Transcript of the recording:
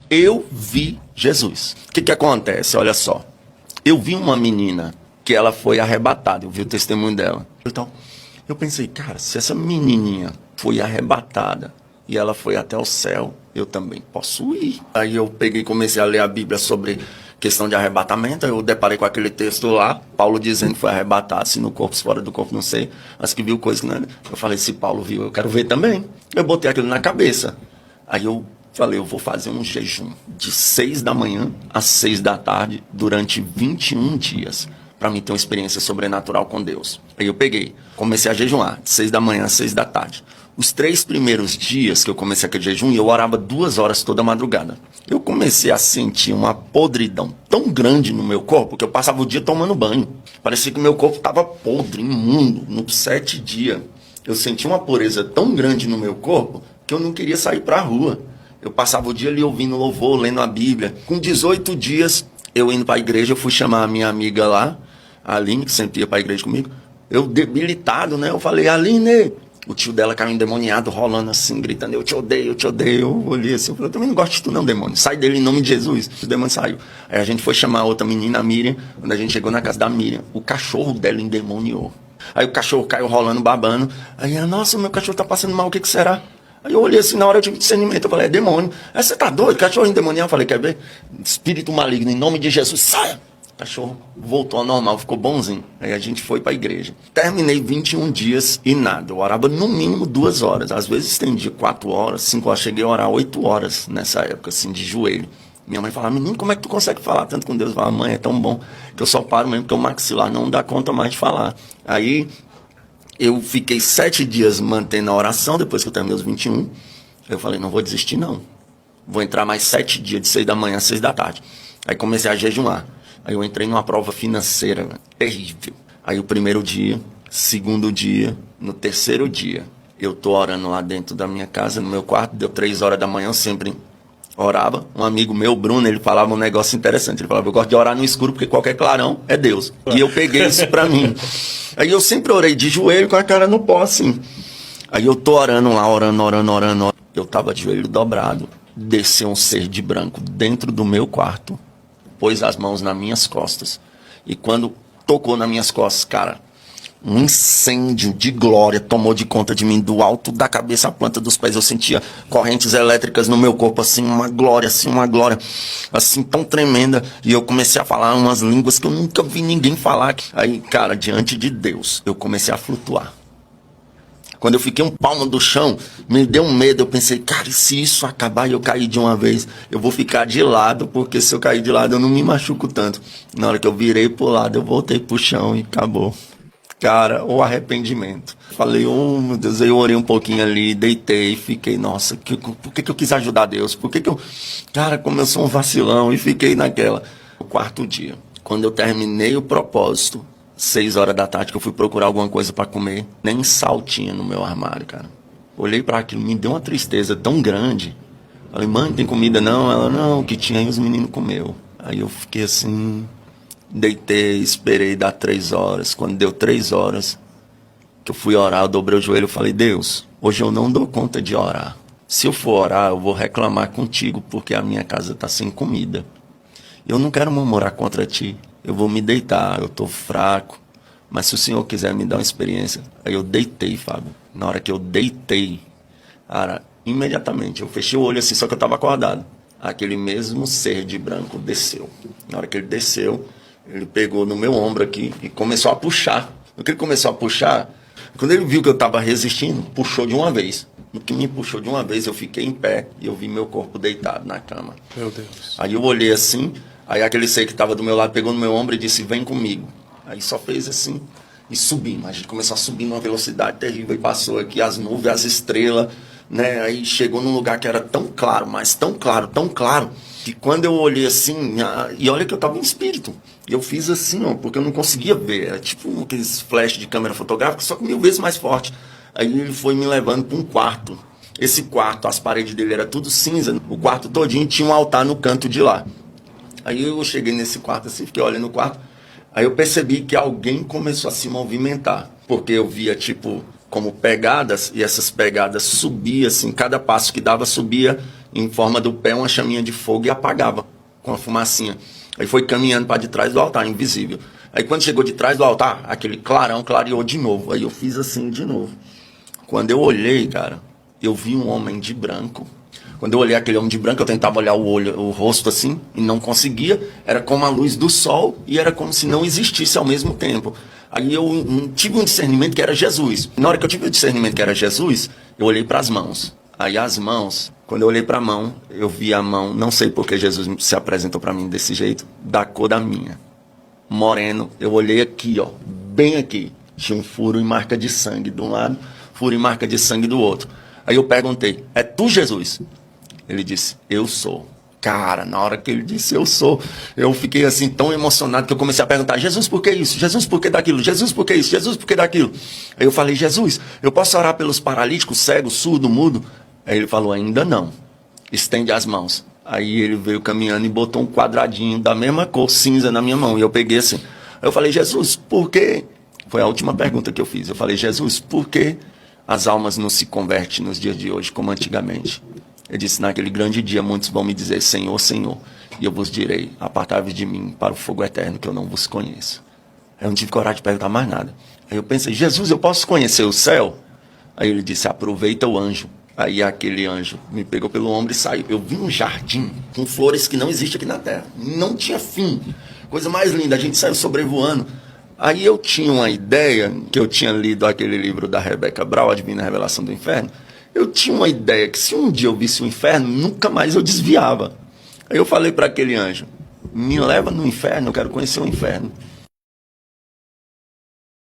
Eu vi Jesus. O que acontece? Olha só. Eu vi uma menina que ela foi arrebatada. Eu vi o testemunho dela. Então, eu pensei, cara, se essa menininha foi arrebatada e ela foi até o céu, eu também posso ir. Aí eu peguei e comecei a ler a Bíblia sobre questão de arrebatamento. Eu deparei com aquele texto lá, Paulo dizendo que foi arrebatado, se no corpo, se fora do corpo, não sei. Mas que viu coisa que não é. Eu falei, se Paulo viu, eu quero ver também. Eu botei aquilo na cabeça. Aí eu falei, eu vou fazer um jejum de 6 da manhã às 6 da tarde durante 21 dias. Para mim ter uma experiência sobrenatural com Deus. Aí eu peguei, comecei a jejuar, de 6 da manhã às 6 da tarde. Os 3 primeiros dias que eu comecei aquele jejum, eu orava 2 horas toda madrugada. Eu comecei a sentir uma podridão tão grande no meu corpo, que eu passava o dia tomando banho. Parecia que o meu corpo estava podre, imundo. Nos 7 dias, eu senti uma pureza tão grande no meu corpo, que eu não queria sair para a rua. Eu passava o dia ali ouvindo louvor, lendo a Bíblia. Com 18 dias, eu indo para a igreja, eu fui chamar a minha amiga lá, a Aline, que sempre ia para a igreja comigo. Eu debilitado, né? Eu falei, Aline, o tio dela caiu endemoniado, rolando assim, gritando, eu te odeio, eu te odeio. Eu olhei assim, eu falei, eu também não gosto de tu não, demônio. Sai dele em nome de Jesus. O demônio saiu. Aí a gente foi chamar outra menina, a Miriam. Quando a gente chegou na casa da Miriam, o cachorro dela endemoniou. Aí o cachorro caiu rolando, babando. Aí, nossa, meu cachorro tá passando mal, o que que será? Aí eu olhei assim, na hora eu tive discernimento, eu falei, é demônio. Aí você tá doido, cachorro endemoniado? Eu falei, quer ver? Espírito maligno, em nome de Jesus, saia! O cachorro voltou ao normal, ficou bonzinho. Aí a gente foi para a igreja. Terminei 21 dias e nada. Eu orava no mínimo 2 horas. Às vezes estendia 4 horas, 5 horas. Cheguei a orar 8 horas nessa época, assim, de joelho. Minha mãe falava, menino, como é que tu consegue falar tanto com Deus? Eu falava, mãe, é tão bom que eu só paro mesmo, porque o maxilar não dá conta mais de falar. Aí eu fiquei 7 dias mantendo a oração, depois que eu terminei os 21. Eu falei, não vou desistir não. Vou entrar mais 7 dias, de 6 da manhã a 6 da tarde. Aí comecei a jejuar. Aí eu entrei numa prova financeira, terrível. Aí o primeiro dia, segundo dia, no terceiro dia, eu tô orando lá dentro da minha casa, no meu quarto, deu 3 horas da manhã, eu sempre orava. Um amigo meu, Bruno, ele falava um negócio interessante. Ele falava, eu gosto de orar no escuro, porque qualquer clarão é Deus. E eu peguei isso pra mim. Aí eu sempre orei de joelho com a cara no pó, assim. Aí eu tô orando lá, orando. Eu tava de joelho dobrado. Desceu um ser de branco dentro do meu quarto. Pôs as mãos nas minhas costas. E quando tocou nas minhas costas, cara, um incêndio de glória tomou de conta de mim, do alto da cabeça à planta dos pés. Eu sentia correntes elétricas no meu corpo, assim, uma glória, assim, tão tremenda. E eu comecei a falar umas línguas que eu nunca vi ninguém falar. Aí, cara, diante de Deus, eu comecei a flutuar. Quando eu fiquei um palmo do chão, me deu um medo. Eu pensei, cara, e se isso acabar e eu cair de uma vez? Eu vou ficar de lado, porque se eu cair de lado eu não me machuco tanto. Na hora que eu virei pro lado, eu voltei pro chão e acabou. Cara, o arrependimento. Falei, oh meu Deus, aí eu orei um pouquinho ali, deitei, fiquei, nossa, por que eu quis ajudar Deus? Por que eu... Cara, como eu sou um vacilão, e fiquei naquela. O quarto dia, quando eu terminei o propósito, 6 horas da tarde, que eu fui procurar alguma coisa para comer, nem sal tinha no meu armário, cara. Olhei para aquilo, me deu uma tristeza tão grande. Falei, mãe, tem comida não? Ela, não, que tinha aí os meninos comeu. Aí eu fiquei assim, deitei, esperei dar 3 horas. Quando deu 3 horas, que eu fui orar, eu dobrei o joelho e falei, Deus, hoje eu não dou conta de orar. Se eu for orar, eu vou reclamar contigo, porque a minha casa está sem comida. Eu não quero murmurar contra ti. Eu vou me deitar, eu estou fraco. Mas se o Senhor quiser me dar uma experiência... Aí eu deitei, Fábio. Na hora que eu deitei, cara, imediatamente, eu fechei o olho assim, só que eu estava acordado. Aquele mesmo ser de branco desceu. Na hora que ele desceu, ele pegou no meu ombro aqui e começou a puxar. No que ele começou a puxar, quando ele viu que eu estava resistindo, puxou de uma vez. No que me puxou de uma vez, eu fiquei em pé e eu vi meu corpo deitado na cama. Meu Deus. Aí eu olhei assim... Aí aquele ser que estava do meu lado pegou no meu ombro e disse, vem comigo. Aí só fez assim e subimos. A gente começou a subir numa velocidade terrível e passou aqui as nuvens, as estrelas, né? Aí chegou num lugar que era tão claro, mas tão claro, que quando eu olhei assim, e olha que eu estava em espírito. E eu fiz assim, ó, porque eu não conseguia ver. Era tipo aqueles flash de câmera fotográfica, só que 1000 vezes mais forte. Aí ele foi me levando para um quarto. Esse quarto, as paredes dele eram tudo cinza. O quarto todinho tinha um altar no canto de lá. Aí eu cheguei nesse quarto assim, fiquei olhando no quarto. Aí eu percebi que alguém começou a se movimentar. Porque eu via, tipo, como pegadas, e essas pegadas subiam, assim, cada passo que dava subia em forma do pé, uma chaminha de fogo e apagava com a fumacinha. Aí foi caminhando para de trás do altar, invisível. Aí quando chegou de trás do altar, aquele clarão clareou de novo. Aí eu fiz assim de novo. Quando eu olhei, cara, eu vi um homem de branco. Quando eu olhei aquele homem de branco, eu tentava olhar o rosto assim, e não conseguia. Era como a luz do sol, e era como se não existisse ao mesmo tempo. Aí eu tive um discernimento que era Jesus. Na hora que eu tive o discernimento que era Jesus, eu olhei para as mãos. Aí as mãos, quando eu olhei para a mão, eu vi a mão, não sei porque Jesus se apresentou para mim desse jeito, da cor da minha. Moreno, eu olhei aqui, ó, bem aqui. Tinha um furo e marca de sangue de um lado, furo e marca de sangue do outro. Aí eu perguntei, é tu, Jesus? Ele disse, eu sou. Cara, na hora que ele disse eu sou, eu fiquei assim tão emocionado que eu comecei a perguntar, Jesus, por que isso? Jesus, por que daquilo? Jesus, por que isso? Jesus, por que daquilo? Aí eu falei, Jesus, eu posso orar pelos paralíticos, cego, surdo, mudo? Aí ele falou, ainda não. Estende as mãos. Aí ele veio caminhando e botou um quadradinho da mesma cor, cinza, na minha mão. E eu peguei assim. Aí eu falei, Jesus, por quê? Foi a última pergunta que eu fiz. Eu falei, Jesus, por que as almas não se convertem nos dias de hoje como antigamente? Ele disse, naquele grande dia muitos vão me dizer, Senhor, Senhor, e eu vos direi, apartai-vos de mim para o fogo eterno que eu não vos conheço. Aí eu não tive coragem de perguntar mais nada. Aí eu pensei, Jesus, eu posso conhecer o céu? Aí ele disse, aproveita o anjo. Aí aquele anjo me pegou pelo ombro e saiu. Eu vi um jardim com flores que não existe aqui na terra. Não tinha fim. Coisa mais linda, a gente saiu sobrevoando. Aí eu tinha uma ideia, que eu tinha lido aquele livro da Rebecca Brown, A Divina Revelação do Inferno. Eu tinha uma ideia que se um dia eu visse o inferno, nunca mais eu desviava. Aí eu falei para aquele anjo, me leva no inferno, eu quero conhecer o inferno.